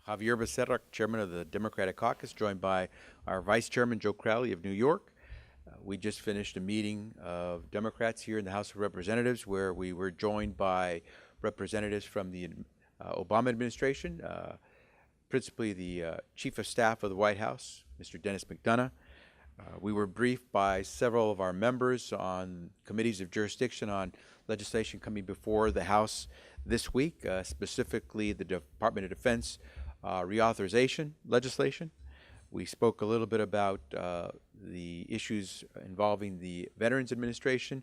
Javier Becerra, Chairman of the Democratic Caucus, joined by our Vice Chairman, Joe Crowley of New York. We just finished a meeting of Democrats here in the House of Representatives where we were joined by representatives from the Obama administration, principally the Chief of Staff of the White House, Mr. Dennis McDonough. We were briefed by several of our members on committees of jurisdiction on legislation coming before the House this week, specifically the Department of Defense reauthorization legislation. We spoke a little bit about the issues involving the Veterans Administration.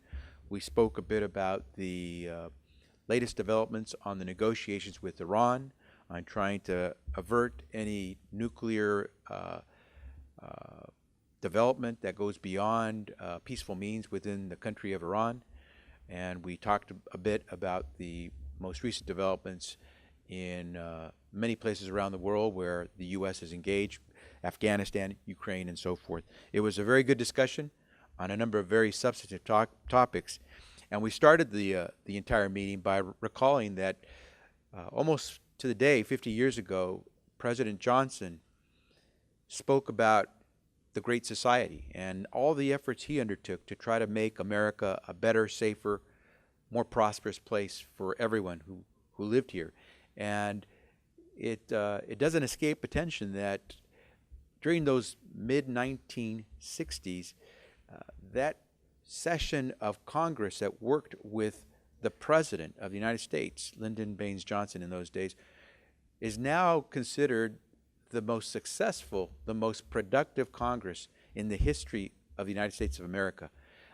We spoke a bit about the latest developments on the negotiations with Iran on trying to avert any nuclear development that goes beyond peaceful means within the country of Iran. And we talked a bit about the most recent developments in many places around the world where the U.S. is engaged, Afghanistan, Ukraine, and so forth. It was a very good discussion on a number of very substantive topics. And we started the entire meeting by recalling that almost to the day, 50 years ago, President Johnson spoke about the Great Society and all the efforts he undertook to try to make America a better, safer, more prosperous place for everyone who lived here. And it doesn't escape attention that during those mid-1960s, that session of Congress that worked with the President of the United States, Lyndon Baines Johnson in those days, is now considered the most successful, the most productive Congress in the history of the United States of America.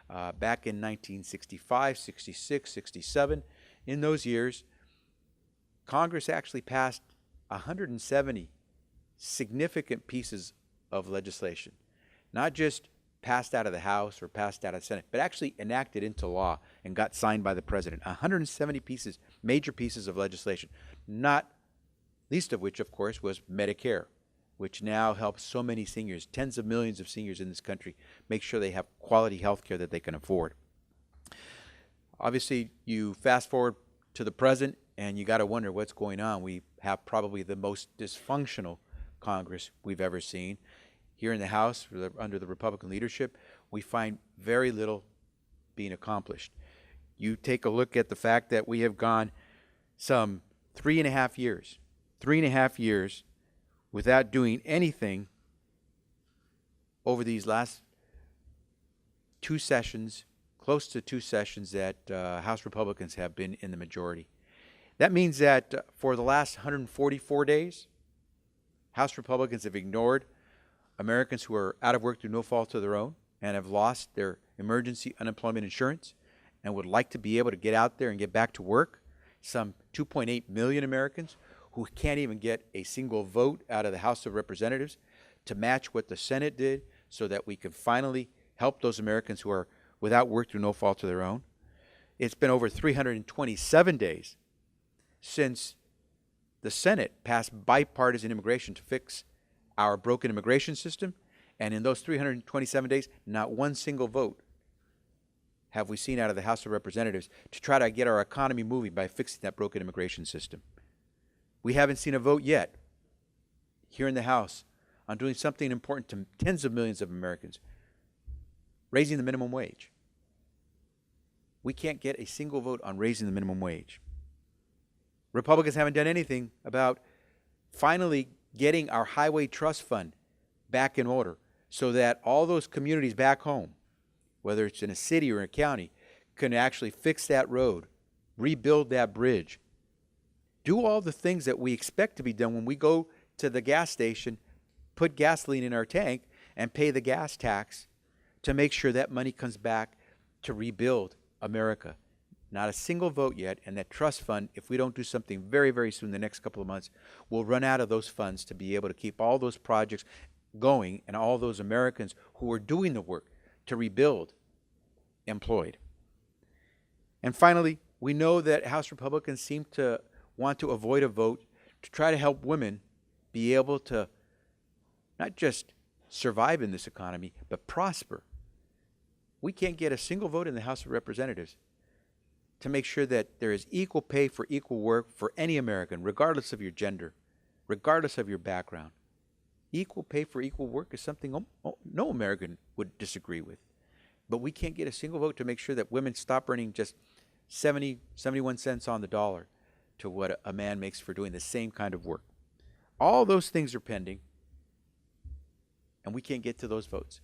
Back in 1965, 66, 67, in those years, Congress actually passed 170 significant pieces of legislation, not just passed out of the House or passed out of the Senate, but actually enacted into law and got signed by the President. 170 pieces, major pieces of legislation, not least of which, of course, was Medicare, which now helps so many seniors, tens of millions of seniors in this country, make sure they have quality health care that they can afford. Obviously, you fast forward to the present, and you got to wonder what's going on. We have probably the most dysfunctional Congress we've ever seen. Here in the House, under the Republican leadership, we find very little being accomplished. You take a look at the fact that we have gone some 3.5 years without doing anything over these last two sessions, close to two sessions that House Republicans have been in the majority. That means that for the last 144 days, House Republicans have ignored Americans who are out of work through no fault of their own and have lost their emergency unemployment insurance and would like to be able to get out there and get back to work. Some 2.8 million Americans who can't even get a single vote out of the House of Representatives to match what the Senate did so that we can finally help those Americans who are without work through no fault of their own. It's been over 327 days since the Senate passed bipartisan immigration to fix our broken immigration system, and in those 327 days, not one single vote have we seen out of the House of Representatives to try to get our economy moving by fixing that broken immigration system. We haven't seen a vote yet here in the House on doing something important to tens of millions of Americans, raising the minimum wage. We can't get a single vote on raising the minimum wage. Republicans haven't done anything about finally getting our highway trust fund back in order so that all those communities back home, whether it's in a city or a county, can actually fix that road, rebuild that bridge, do all the things that we expect to be done when we go to the gas station, put gasoline in our tank, and pay the gas tax to make sure that money comes back to rebuild America. Not a single vote yet, and that trust fund, if we don't do something very, very soon, the next couple of months, will run out of those funds to be able to keep all those projects going and all those Americans who are doing the work to rebuild employed. And finally, we know that House Republicans seem to want to avoid a vote to try to help women be able to not just survive in this economy, but prosper. We can't get a single vote in the House of Representatives to make sure that there is equal pay for equal work for any American, regardless of your gender, regardless of your background. Equal pay for equal work is something no American would disagree with. But we can't get a single vote to make sure that women stop earning just 71 cents on the dollar to what a man makes for doing the same kind of work. All those things are pending, and we can't get to those votes.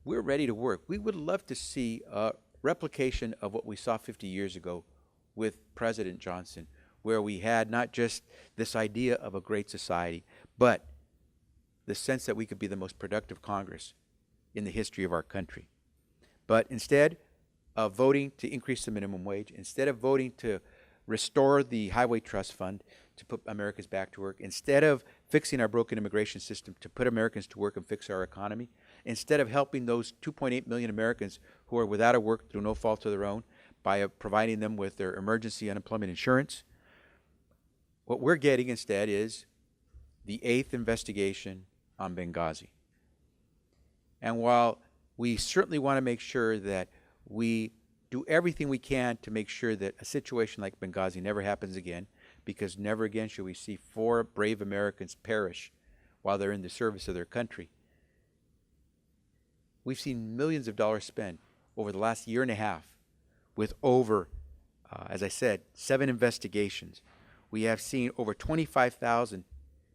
We're ready to work. We would love to see a replication of what we saw 50 years ago with President Johnson, where we had not just this idea of a great society, but the sense that we could be the most productive Congress in the history of our country. But instead of voting to increase the minimum wage, instead of voting to restore the Highway Trust Fund to put Americans back to work, instead of fixing our broken immigration system to put Americans to work and fix our economy, instead of helping those 2.8 million Americans who are without a work through no fault of their own by providing them with their emergency unemployment insurance, what we're getting instead is the 8th investigation on Benghazi. And while we certainly want to make sure that we do everything we can to make sure that a situation like Benghazi never happens again, because never again should we see 4 brave Americans perish while they're in the service of their country. We've seen millions of dollars spent over the last year and a half with over, as I said, 7 investigations. We have seen over 25,000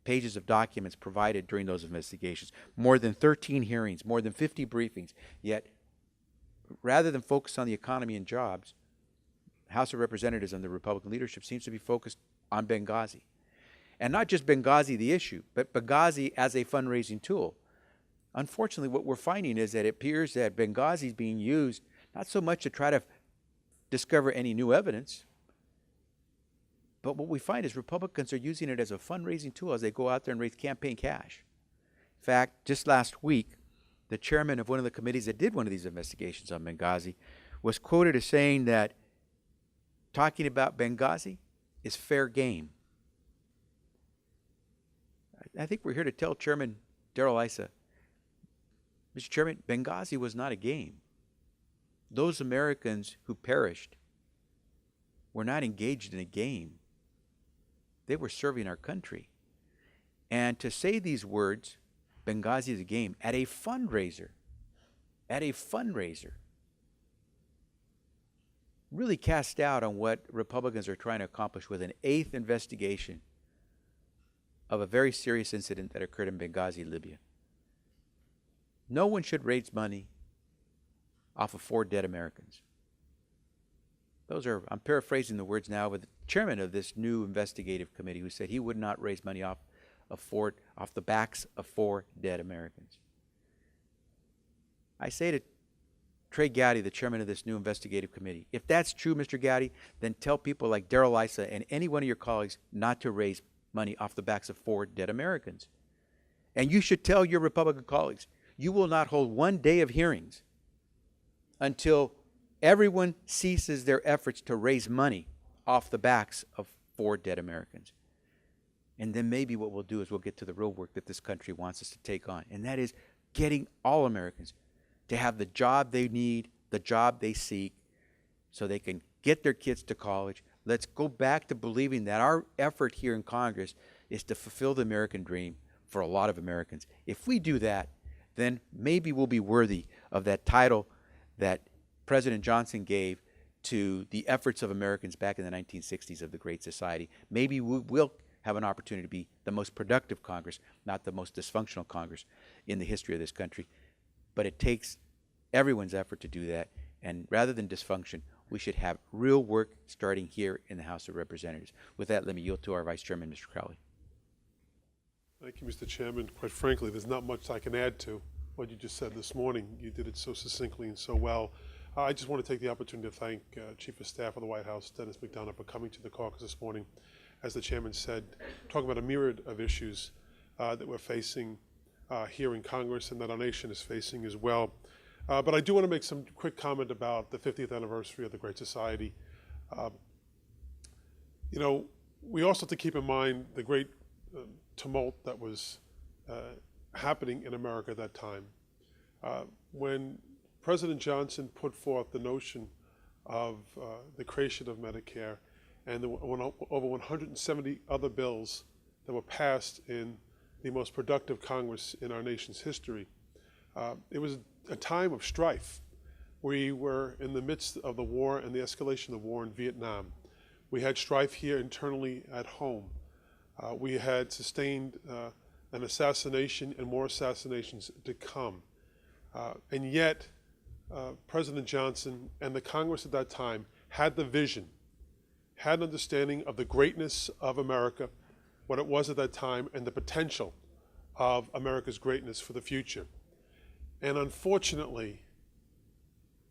pages of documents provided during those investigations, more than 13 hearings, more than 50 briefings. Yet, rather than focus on the economy and jobs, House of Representatives and the Republican leadership seems to be focused on Benghazi. And not just Benghazi, the issue, but Benghazi as a fundraising tool. Unfortunately, what we're finding is that it appears that Benghazi is being used not so much to try to discover any new evidence, but what we find is Republicans are using it as a fundraising tool as they go out there and raise campaign cash. In fact, just last week, the chairman of one of the committees that did one of these investigations on Benghazi was quoted as saying that talking about Benghazi is fair game. I think we're here to tell Chairman Darrell Issa, Mr. Chairman, Benghazi was not a game. Those Americans who perished were not engaged in a game. They were serving our country. And to say these words, Benghazi is a game, at a fundraiser, really cast doubt on what Republicans are trying to accomplish with an 8th investigation of a very serious incident that occurred in Benghazi, Libya. No one should raise money off of 4 dead Americans. Those are, I'm paraphrasing the words now, with the chairman of this new investigative committee who said he would not raise money off the backs of 4 dead Americans. I say to Trey Gowdy, the chairman of this new investigative committee, if that's true, Mr. Gowdy, then tell people like Darrell Issa and any one of your colleagues not to raise money off the backs of 4 dead Americans. And you should tell your Republican colleagues, you will not hold one day of hearings until everyone ceases their efforts to raise money off the backs of 4 dead Americans. And then maybe what we'll do is we'll get to the real work that this country wants us to take on, and that is getting all Americans to have the job they need, the job they seek, so they can get their kids to college. Let's go back to believing that our effort here in Congress is to fulfill the American dream for a lot of Americans. If we do that, then maybe we'll be worthy of that title that President Johnson gave to the efforts of Americans back in the 1960s of the Great Society. Maybe we will have an opportunity to be the most productive Congress, not the most dysfunctional Congress in the history of this country. But it takes everyone's effort to do that. And rather than dysfunction, we should have real work starting here in the House of Representatives. With that, let me yield to our Vice Chairman, Mr. Crowley. Thank you, Mr. Chairman. Quite frankly, there's not much I can add to what you just said this morning. You did it so succinctly and so well. I just want to take the opportunity to thank Chief of Staff of the White House, Dennis McDonough, for coming to the caucus this morning. As the chairman said, talking about a myriad of issues that we're facing here in Congress and that our nation is facing as well. But I do want to make some quick comment about the 50th anniversary of the Great Society. You know, we also have to keep in mind the great tumult that was happening in America at that time. When President Johnson put forth the notion of the creation of Medicare and over 170 other bills that were passed in the most productive Congress in our nation's history. It was a time of strife. We were in the midst of the war and the escalation of the war in Vietnam. We had strife here internally at home. We had sustained an assassination and more assassinations to come. And yet, President Johnson and the Congress at that time had the vision, had an understanding of the greatness of America, what it was at that time, and the potential of America's greatness for the future. And unfortunately,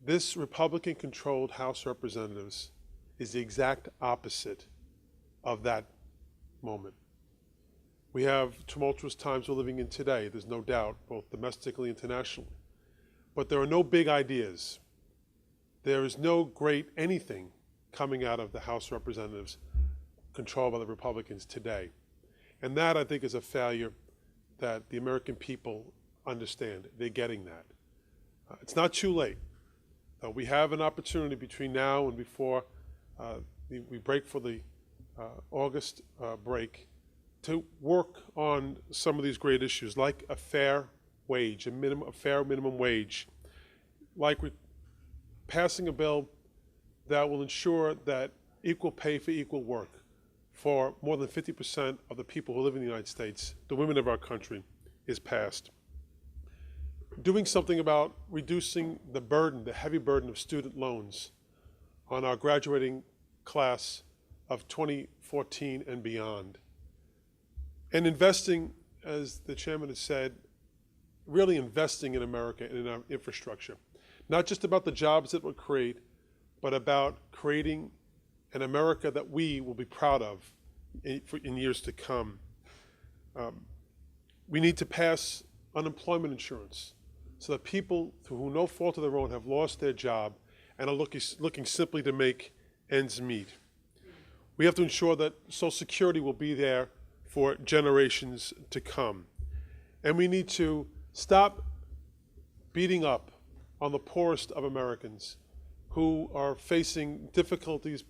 this Republican-controlled House of Representatives is the exact opposite of that moment. We have tumultuous times we're living in today, there's no doubt, both domestically and internationally. But there are no big ideas. There is no great anything coming out of the House of Representatives controlled by the Republicans today. And that, I think, is a failure that the American people understand. They're getting that. It's not too late. We have an opportunity between now and before we break for the August break to work on some of these great issues, like a fair wage, a fair minimum wage, like passing a bill that will ensure that equal pay for equal work for more than 50% of the people who live in the United States, the women of our country, is passed. Doing something about reducing the burden, the heavy burden of student loans on our graduating class of 2014 and beyond. And investing, as the chairman has said, really investing in America and in our infrastructure. Not just about the jobs it will create, but about creating an America that we will be proud of in years to come. We need to pass unemployment insurance so that people, through no fault of their own, have lost their job and are looking simply to make ends meet. We have to ensure that Social Security will be there for generations to come. And we need to stop beating up on the poorest of Americans who are facing difficulties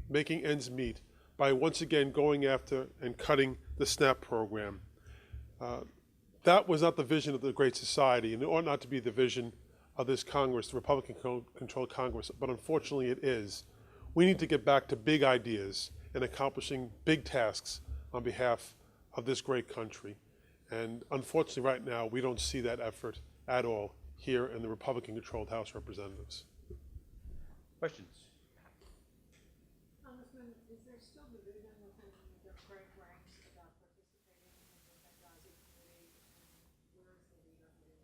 making ends meet by once again going after and cutting the SNAP program. That was not the vision of the Great Society, and it ought not to be the vision of this Congress, the Republican-controlled Congress, but unfortunately it is. We need to get back to big ideas and accomplishing big tasks on behalf of this great country. And unfortunately right now, we don't see that effort at all here in the Republican-controlled House of Representatives. Questions? Congressman, is there still division within the Democratic ranks about participating in the Benghazi committee, and where is the leader for the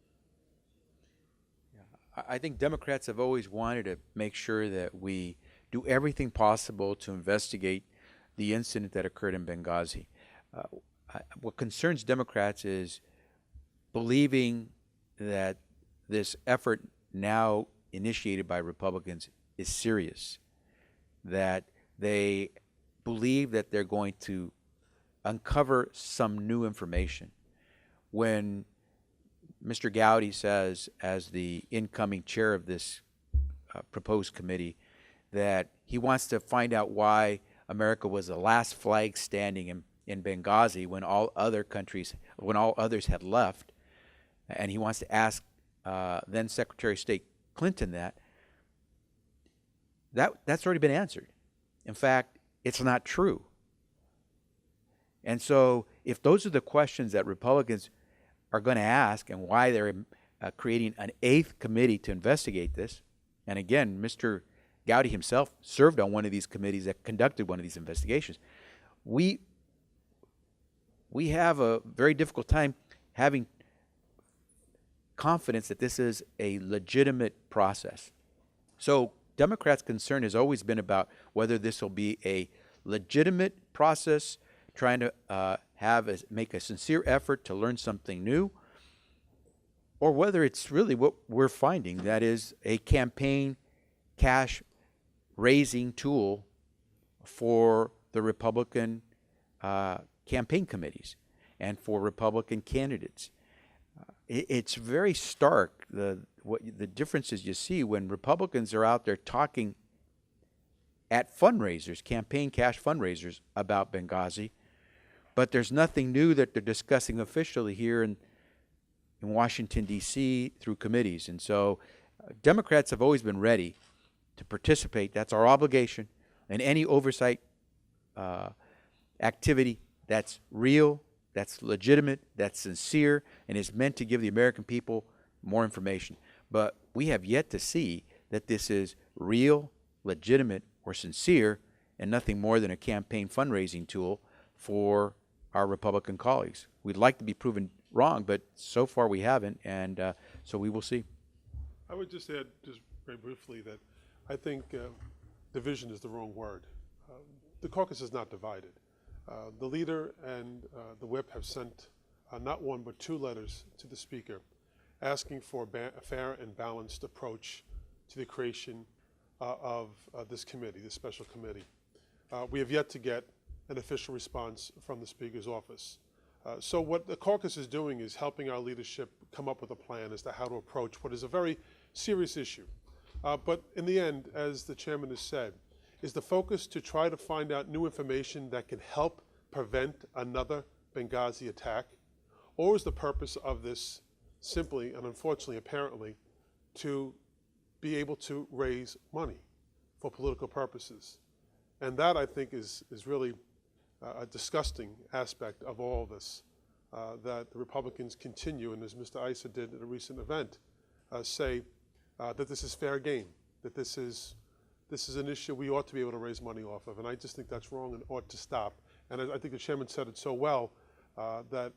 issue? I think Democrats have always wanted to make sure that we do everything possible to investigate the incident that occurred in Benghazi. What concerns Democrats is believing that this effort now initiated by Republicans is serious, that they believe that they're going to uncover some new information. When Mr. Gowdy says, as the incoming chair of this proposed committee, that he wants to find out why America was the last flag standing in Benghazi when all others had left, and he wants to ask then Secretary of State Clinton that's already been answered. In fact, it's not true. And so if those are the questions that Republicans are going to ask and why they're creating an 8th committee to investigate this, and again, Mr. Gowdy himself served on one of these committees that conducted one of these investigations, we have a very difficult time having confidence that this is a legitimate process. So Democrats' concern has always been about whether this will be a legitimate process, trying to make a sincere effort to learn something new, or whether it's really what we're finding, that is a campaign cash raising tool for the Republican campaign committees and for Republican candidates. It's very stark, the differences you see when Republicans are out there talking at fundraisers, campaign cash fundraisers about Benghazi, but there's nothing new that they're discussing officially here in Washington, D.C. through committees. And so Democrats have always been ready to participate. That's our obligation in any oversight activity that's real, that's legitimate, that's sincere, and is meant to give the American people more information. But we have yet to see that this is real, legitimate, or sincere, and nothing more than a campaign fundraising tool for our Republican colleagues. We'd like to be proven wrong, but so far we haven't, and so we will see. I would just add, just very briefly, that I think division is the wrong word. The caucus is not divided. The leader and the whip have sent not one but 2 letters to the Speaker asking for a fair and balanced approach to the creation of this committee, this special committee. We have yet to get an official response from the Speaker's office. So what the caucus is doing is helping our leadership come up with a plan as to how to approach what is a very serious issue. But in the end, as the chairman has said, is the focus to try to find out new information that can help prevent another Benghazi attack? Or is the purpose of this simply, and unfortunately, apparently, to be able to raise money for political purposes? And that, I think, is really a disgusting aspect of all of this, that the Republicans continue, and as Mr. Issa did at a recent event, say that this is fair game, that this is an issue we ought to be able to raise money off of. And I just think that's wrong and ought to stop. And I think the chairman said it so well that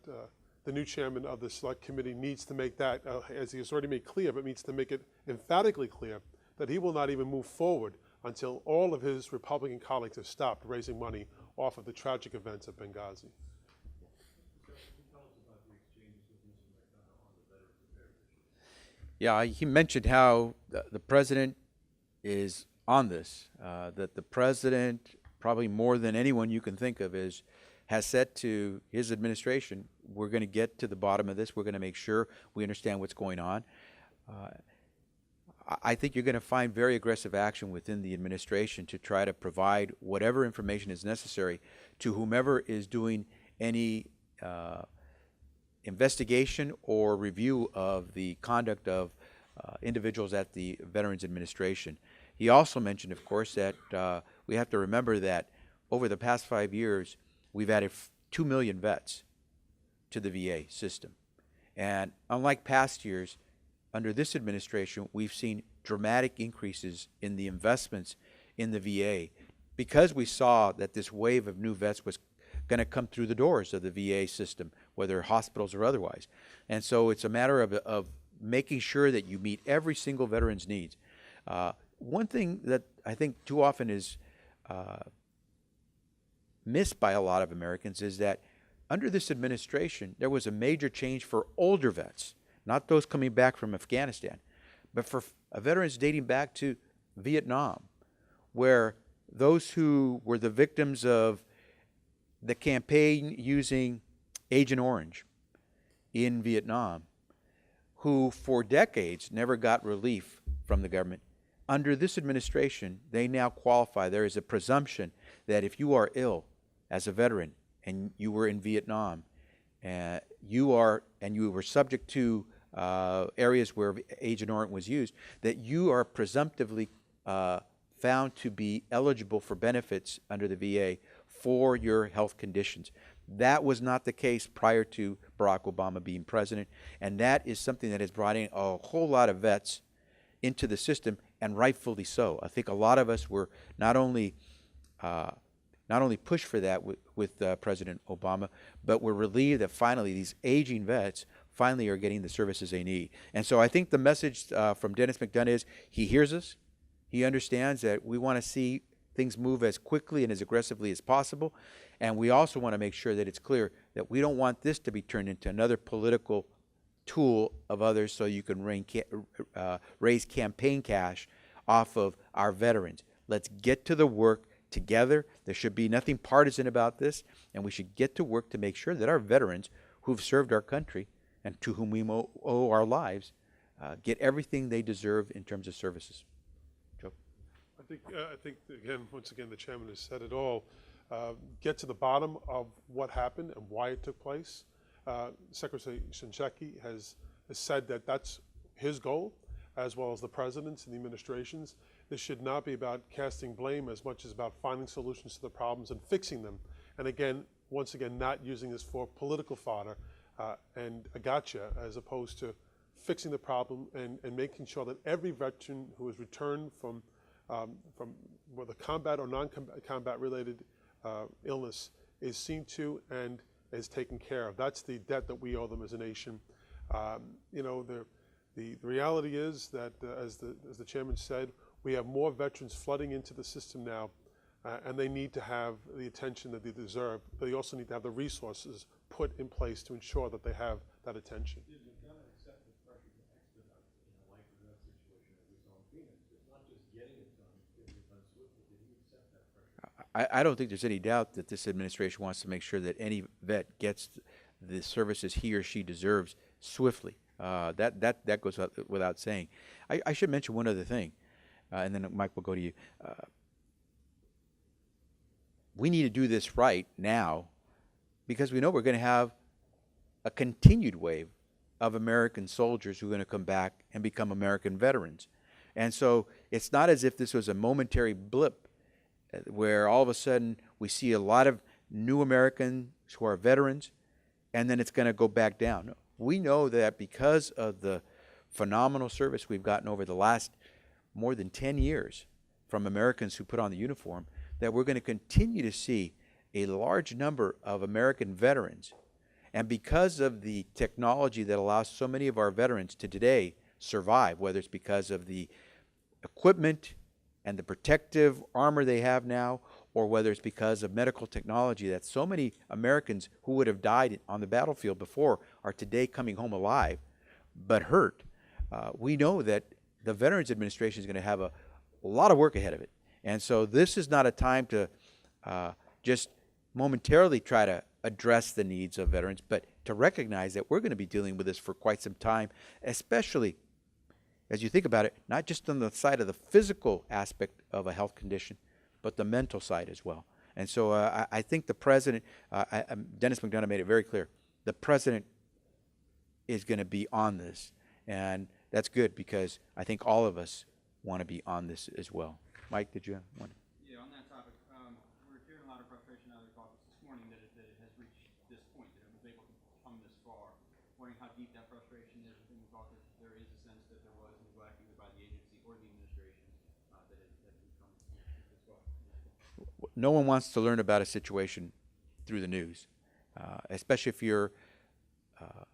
the new chairman of the Select Committee needs to make that, as he has already made clear, but needs to make it emphatically clear that he will not even move forward until all of his Republican colleagues have stopped raising money off of the tragic events of Benghazi. Yeah, he mentioned how the president is on this, that the president, probably more than anyone you can think of, has said to his administration, we're going to get to the bottom of this. We're going to make sure we understand what's going on. I think you're going to find very aggressive action within the administration to try to provide whatever information is necessary to whomever is doing any investigation or review of the conduct of individuals at the Veterans Administration. He also mentioned, of course, that we have to remember that over the past 5 years, we've added 2 million vets to the VA system. And unlike past years, under this administration, we've seen dramatic increases in the investments in the VA because we saw that this wave of new vets was going to come through the doors of the VA system, whether hospitals or otherwise. And so it's a matter of making sure that you meet every single veteran's needs. One thing that I think too often is missed by a lot of Americans is that under this administration, there was a major change for older vets, not those coming back from Afghanistan, but for veterans dating back to Vietnam, where those who were the victims of the campaign using Agent Orange in Vietnam, who for decades never got relief from the government, under this administration, they now qualify. There is a presumption that if you are ill as a veteran and you were in Vietnam, you were subject to areas where Agent Orange was used, that you are presumptively found to be eligible for benefits under the VA for your health conditions. That was not the case prior to Barack Obama being president, and that is something that has brought in a whole lot of vets into the system, and rightfully so. I think a lot of us were not only pushed for that with President Obama, but we're relieved that finally these aging vets finally are getting the services they need. And so I think the message from Dennis McDonough is he hears us, he understands that we want to see things move as quickly and as aggressively as possible, and we also want to make sure that it's clear that we don't want this to be turned into another political tool of others so you can raise campaign cash off of our veterans. Let's get to the work together. There should be nothing partisan about this, and we should get to work to make sure that our veterans who've served our country and to whom we owe our lives get everything they deserve in terms of services. Joe? I think again, once again, the chairman has said it all. get to the bottom of what happened and why it took place. Secretary Shinseki has said that that's his goal, as well as the president's and the administration's. This should not be about casting blame as much as about finding solutions to the problems and fixing them. And again, once again, not using this for political fodder and a gotcha, as opposed to fixing the problem and making sure that every veteran who has returned from whether combat or non-combat related illness is seen to and is taken care of. That's the debt that we owe them as a nation. You know, the reality is that, as the chairman said, we have more veterans flooding into the system now, and they need to have the attention that they deserve. But they also need to have the resources put in place to ensure that they have that attention. You've got to accept the pressure to expedite in a life or death situation that we saw in Phoenix. It's not just getting it done, getting it done swiftly. Did you accept that pressure? I don't think there's any doubt that this administration wants to make sure that any vet gets the services he or she deserves swiftly. That goes without saying. I should mention one other thing, and then Mike will go to you. We need to do this right now because we know we're going to have a continued wave of American soldiers who are going to come back and become American veterans. And so it's not as if this was a momentary blip where all of a sudden we see a lot of new Americans who are veterans and then it's going to go back down. No. We know that because of the phenomenal service we've gotten over the last more than 10 years from Americans who put on the uniform, that we're going to continue to see a large number of American veterans. And because of the technology that allows so many of our veterans to today survive, whether it's because of the equipment and the protective armor they have now, or whether it's because of medical technology that so many Americans who would have died on the battlefield before are today coming home alive but hurt, we know that the Veterans Administration is going to have a lot of work ahead of it. And so this is not a time to just momentarily try to address the needs of veterans, but to recognize that we're going to be dealing with this for quite some time, especially as you think about it, not just on the side of the physical aspect of a health condition, but the mental side as well. And so I think the president, Dennis McDonough made it very clear, the president is going to be on this. And that's good because I think all of us want to be on this as well. Mike, did you have one? Yeah, on that topic, we're hearing a lot of frustration out of the caucus this morning that it has reached this point, that it was able to come this far. Wondering how deep that frustration is within the caucus. There is a sense that there was neglect either by the agency or the administration that it has become this far. No one wants to learn about a situation through the news, especially if you're a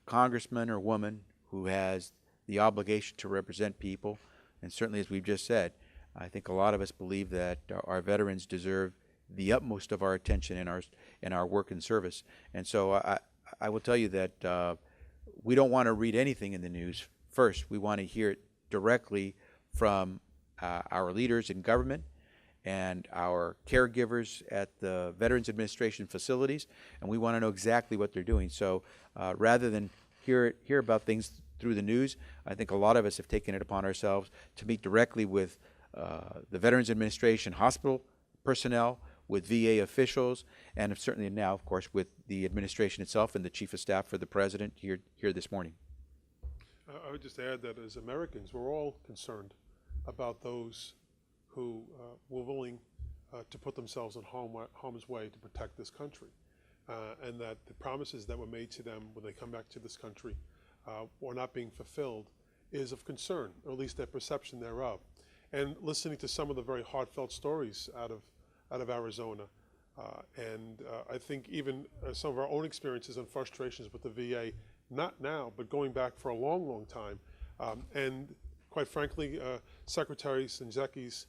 congressman or woman who has the obligation to represent people. And certainly, as we've just said, I think a lot of us believe that our veterans deserve the utmost of our attention in our work and service. And so I will tell you that we don't want to read anything in the news first. We want to hear it directly from our leaders in government and our caregivers at the Veterans Administration facilities, and we want to know exactly what they're doing. So rather than hear about things through the news, I think a lot of us have taken it upon ourselves to meet directly with the Veterans Administration hospital personnel, with VA officials, and certainly now, of course, with the administration itself and the Chief of Staff for the President here this morning. I would just add that as Americans, we're all concerned about those who were willing to put themselves in harm's way to protect this country, and that the promises that were made to them when they come back to this country or not being fulfilled is of concern, or at least their perception thereof. And listening to some of the very heartfelt stories out of Arizona, and I think even some of our own experiences and frustrations with the VA, not now, but going back for a long, long time, and quite frankly, Secretary Sinzeki's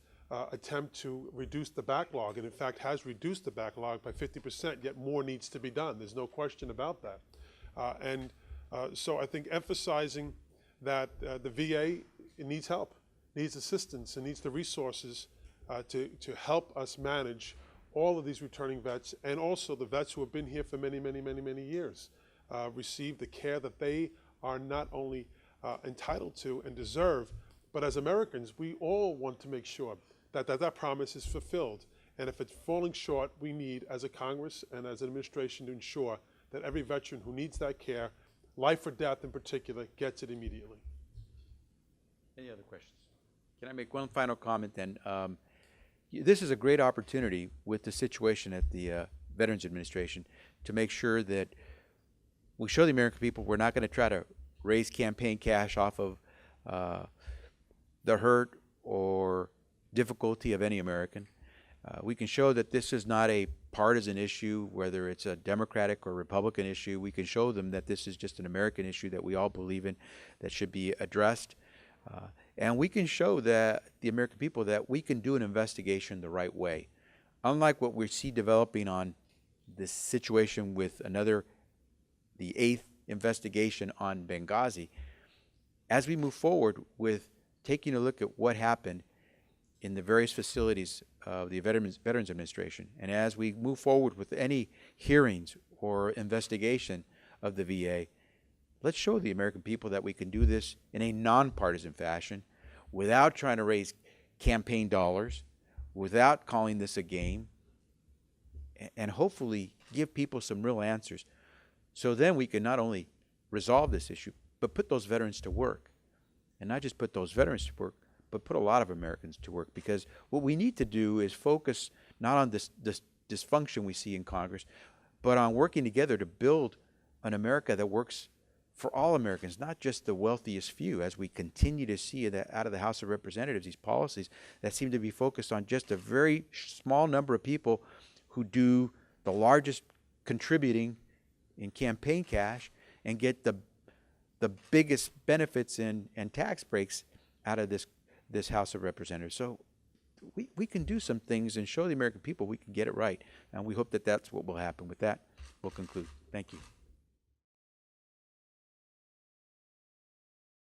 attempt to reduce the backlog, and in fact has reduced the backlog by 50%, yet more needs to be done. There's no question about that. So I think emphasizing that the VA needs help, needs assistance, and needs the resources to help us manage all of these returning vets, and also the vets who have been here for many, many, many, many years, receive the care that they are not only entitled to and deserve, but as Americans, we all want to make sure that promise is fulfilled. And if it's falling short, we need, as a Congress and as an administration, to ensure that every veteran who needs that care, life or death in particular, gets it immediately. Any other questions? Can I make one final comment then? This is a great opportunity with the situation at the Veterans Administration to make sure that we show the American people we're not going to try to raise campaign cash off of the hurt or difficulty of any American. We can show that this is not a partisan issue, whether it's a Democratic or Republican issue. We can show them that this is just an American issue that we all believe in, that should be addressed. And we can show that the American people that we can do an investigation the right way. Unlike what we see developing on this situation with the 8th investigation on Benghazi, as we move forward with taking a look at what happened in the various facilities of the Veterans Administration, and as we move forward with any hearings or investigation of the VA, let's show the American people that we can do this in a nonpartisan fashion without trying to raise campaign dollars, without calling this a game, and hopefully give people some real answers. So then we can not only resolve this issue, but put those veterans to work. And not just put those veterans to work, but put a lot of Americans to work. Because what we need to do is focus not on this dysfunction we see in Congress, but on working together to build an America that works for all Americans, not just the wealthiest few, as we continue to see that out of the House of Representatives, these policies that seem to be focused on just a very small number of people who do the largest contributing in campaign cash and get the biggest benefits and tax breaks out of this House of Representatives. So we can do some things and show the American people we can get it right. And we hope that that's what will happen. With that, we'll conclude. Thank you.